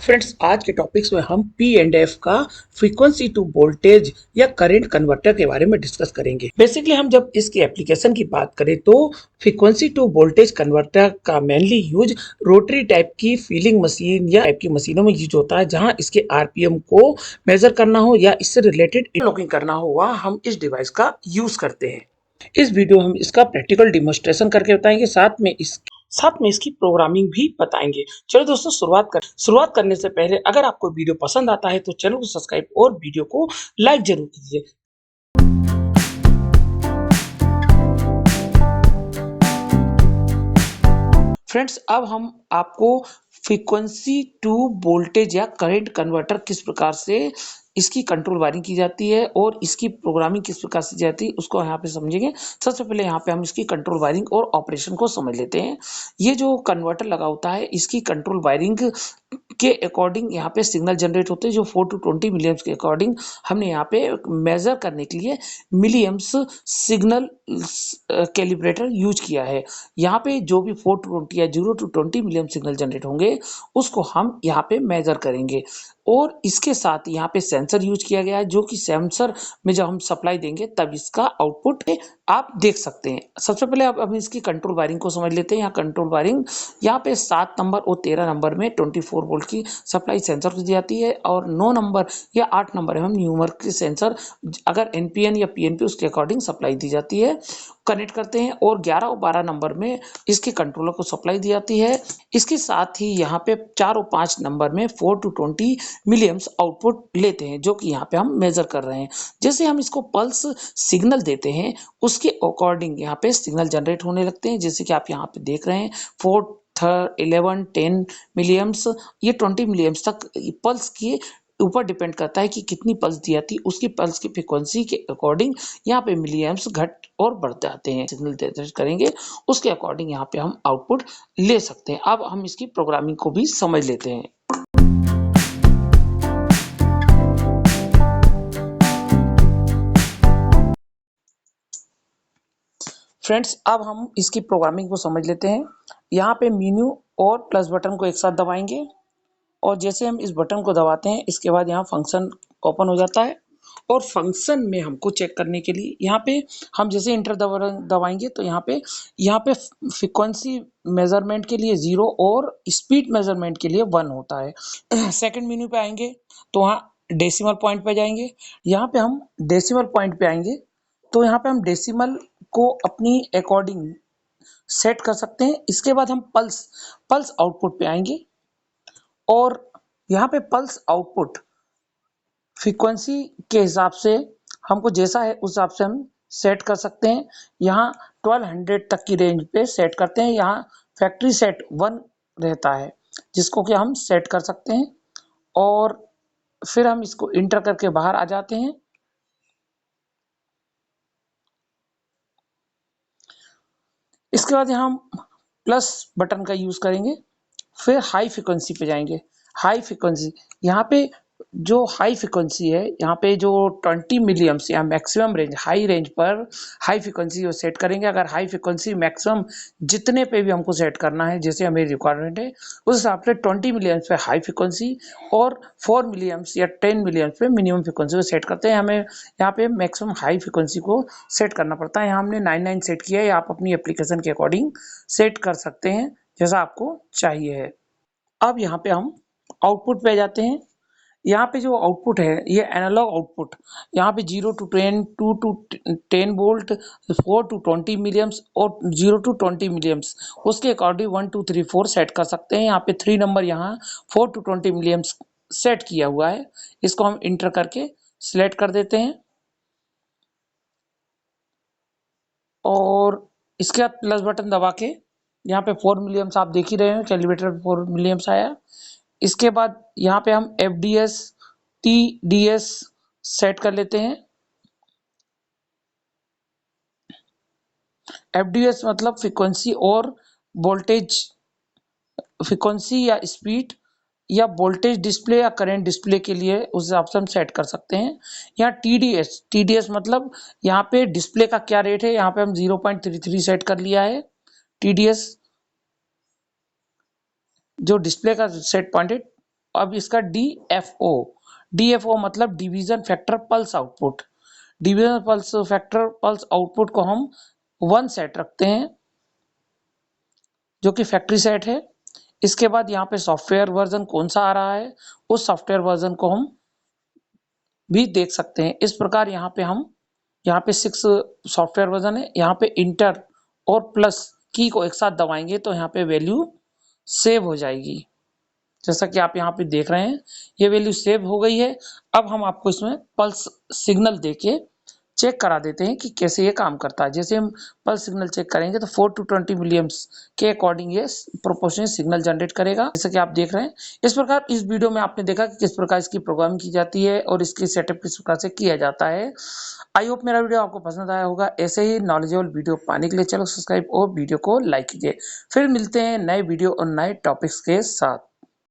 Friends, आज के topics में हम पी एंड एफ का फ्रीक्वेंसी टू वोल्टेज या करंट कन्वर्टर के बारे में डिस्कस करेंगे। बेसिकली हम जब इसकी एप्लीकेशन की बात करें तो फ्रीक्वेंसी टू वोल्टेज कन्वर्टर का मेनली यूज रोटरी टाइप की फीलिंग मशीन या टाइप की मशीनों में यूज होता है, जहां इसके आरपीएम को मेजर करना हो या इससे रिलेटेड लॉकिंग करना हो, वहां हम इस डिवाइस का यूज करते हैं। इस वीडियो हम इसका प्रैक्टिकल डिमोन्स्ट्रेशन करके बताएंगे, साथ में इसकी प्रोग्रामिंग भी बताएंगे। चलो दोस्तों, शुरुआत करने से पहले अगर आपको वीडियो पसंद आता है तो चैनल को सब्सक्राइब और वीडियो को लाइक जरूर कीजिए। फ्रेंड्स, अब हम आपको फ्रीक्वेंसी टू वोल्टेज या करंट कन्वर्टर किस प्रकार से इसकी कंट्रोल वायरिंग की जाती है और इसकी प्रोग्रामिंग किस प्रकार से जाती है उसको यहाँ पे समझेंगे। सबसे पहले यहाँ पे हम इसकी कंट्रोल वायरिंग और ऑपरेशन को समझ लेते हैं। ये जो कन्वर्टर लगा होता है, इसकी कंट्रोल वायरिंग के अकॉर्डिंग यहाँ पे सिग्नल जनरेट होते हैं, जो 4 to 20 मिलीएम्स के अकॉर्डिंग हमने यहाँ पे मेजर करने के लिए मिलीएम्स सिग्नल कैलिब्रेटर यूज किया है। यहाँ पे जो भी 4 to 20 या 0 to 20 मिलियन सिग्नल जनरेट होंगे उसको हम यहाँ पे मेजर करेंगे। और इसके साथ यहाँ पे सेंसर यूज किया गया है, जो कि सेंसर में जब हम सप्लाई देंगे तब इसका आउटपुट आप देख सकते हैं। सबसे पहले अब हम इसकी कंट्रोल वायरिंग को समझ लेते हैं। यहाँ कंट्रोल वायरिंग यहाँ पे 7 नंबर और 13 नंबर में 24 वोल्ट की सप्लाई सेंसर को दी जाती है, और 9 नंबर या 8 नंबर में हम न्यूमरिक के सेंसर अगर एनपीएन या पीएनपी उसके अकॉर्डिंग सप्लाई दी जाती है, कनेक्ट करते हैं। और 11 और 12 नंबर में इसके कंट्रोलर को सप्लाई दी जाती है। इसके साथ ही यहाँ पे 4 और 5 नंबर में 4 to 20 मिलियम्स आउटपुट लेते हैं, जो कि यहाँ पे हम मेजर कर रहे हैं। जैसे हम इसको पल्स सिग्नल देते हैं उसके अकॉर्डिंग यहाँ पे सिग्नल जनरेट होने लगते हैं, जैसे कि आप यहाँ पे देख रहे हैं 4 11 10 मिलियम्स, ये 20 मिलियम्स तक पल्स के ऊपर डिपेंड करता है कि कितनी पल्स दी जाती है। उसकी पल्स की फ्रीक्वेंसी के अकॉर्डिंग यहाँ पे मिलियम्स घट और बढ़ जाते हैं। सिग्नल जनरेट करेंगे उसके अकॉर्डिंग यहाँ पे हम आउटपुट ले सकते हैं। अब हम इसकी प्रोग्रामिंग को भी समझ लेते हैं। फ्रेंड्स, अब हम इसकी प्रोग्रामिंग को समझ लेते हैं। यहाँ पे मेन्यू और प्लस बटन को एक साथ दबाएंगे, और जैसे हम इस बटन को दबाते हैं इसके बाद यहाँ फंक्शन ओपन हो जाता है। और फंक्शन में हमको चेक करने के लिए यहाँ पे हम जैसे इंटर दबाएंगे तो यहाँ पे फ्रीक्वेंसी मेजरमेंट के लिए 0 और स्पीड मेजरमेंट के लिए 1 होता है। सेकंड मेन्यू पे आएंगे तो वहाँ डेसिमल पॉइंट पे जाएंगे। यहाँ पे हम डेसिमल पॉइंट पे आएंगे तो यहाँ पे हम डेसिमल को अपनी अकॉर्डिंग सेट कर सकते हैं। इसके बाद हम पल्स आउटपुट पे आएंगे, और यहाँ पे पल्स आउटपुट फ्रीक्वेंसी के हिसाब से हमको जैसा है उस हिसाब से हम सेट कर सकते हैं। यहाँ 1200 तक की रेंज पे सेट करते हैं। यहाँ फैक्ट्री सेट 1 रहता है जिसको कि हम सेट कर सकते हैं, और फिर हम इसको इंटर करके बाहर आ जाते हैं। इसके बाद यहाँ हम प्लस बटन का यूज करेंगे, फिर हाई फ्रिक्वेंसी पे जाएंगे। हाई फ्रिक्वेंसी यहाँ पे जो हाई फ्रिक्वेंसी है, यहाँ पे जो 20 मिलियम्स या मैक्सिमम रेंज हाई रेंज पर हाई फ्रिक्वेंसी को सेट करेंगे। अगर हाई फ्रिक्वेंसी मैक्सिमम जितने पे भी हमको सेट करना है, जैसे हमें रिक्वायरमेंट है उस हिसाब से 20 मिलियम्स पे हाई फ्रिक्वेंसी और 4 मिलियम्स या 10 मिलियम्स पे मिनिमम फ्रिक्वेंसी को सेट करते हैं। हमें यहाँ पे मैक्सिमम हाई फ्रिक्वेंसी को सेट करना पड़ता है। यहाँ हमने 99 सेट किया है, आप अपनी एप्लीकेशन के अकॉर्डिंग सेट कर सकते हैं जैसा आपको चाहिए है। अब यहाँ पे हम आउटपुट पे जाते हैं। यहाँ पे जो आउटपुट है ये एनालॉग आउटपुट, यहाँ पे 0 to 10, 2 to 10 volt, 4 to 20 millions और 0 to 20 मिलियम्स, उसके अकॉर्डिंग 1 2 3 4 सेट कर सकते हैं। यहाँ पे 3 नंबर यहाँ 4 to 20 मिलियम्स सेट किया हुआ है, इसको हम इंटर करके सिलेक्ट कर देते हैं। और इसके बाद प्लस बटन दबा के यहाँ पे 4 मिलियम्स आप देख ही रहे हैं, कैलकुलेटर 4 मिलियम्स आया। इसके बाद यहाँ पे हम FDS TDS सेट कर लेते हैं। FDS मतलब फ्रीक्वेंसी और वोल्टेज, फ्रीक्वेंसी या स्पीड या वोल्टेज डिस्प्ले या करंट डिस्प्ले के लिए उस हिसाब से हम सेट कर सकते हैं। यहाँ TDS मतलब यहाँ पे डिस्प्ले का क्या रेट है, यहाँ पे हम 0.33 सेट कर लिया है। TDS जो डिस्प्ले का सेट पॉइंट है अब इसका DFO मतलब division factor pulse output. Division pulse factor pulse output को हम 1 सेट रखते हैं, जो कि फैक्ट्री सेट है। इसके बाद यहाँ पे सॉफ्टवेयर वर्जन कौन सा आ रहा है, उस सॉफ्टवेयर वर्जन को हम भी देख सकते हैं। इस प्रकार यहाँ पे 6 सॉफ्टवेयर वर्जन है। यहाँ पे इंटर और प्लस की को एक साथ दबाएंगे तो यहाँ पे वैल्यू सेव हो जाएगी। जैसा कि आप यहाँ पे देख रहे हैं, ये वैल्यू सेव हो गई है। अब हम आपको इसमें पल्स सिग्नल देके चेक करा देते हैं कि कैसे ये काम करता है। जैसे हम पल्स सिग्नल चेक करेंगे तो 4 to 20 मिलियम्स के अकॉर्डिंग ये प्रोपोर्शनल सिग्नल जनरेट करेगा, जैसा कि आप देख रहे हैं। इस प्रकार इस वीडियो में आपने देखा कि किस प्रकार इसकी प्रोग्रामिंग की जाती है और इसकी सेटअप किस प्रकार से किया जाता है। आई होप मेरा वीडियो आपको पसंद आया होगा। ऐसे ही नॉलेजेबल वीडियो पाने के लिए चैनल सब्सक्राइब और वीडियो को लाइक कीजिए। फिर मिलते हैं नए वीडियो और नए टॉपिक्स के साथ।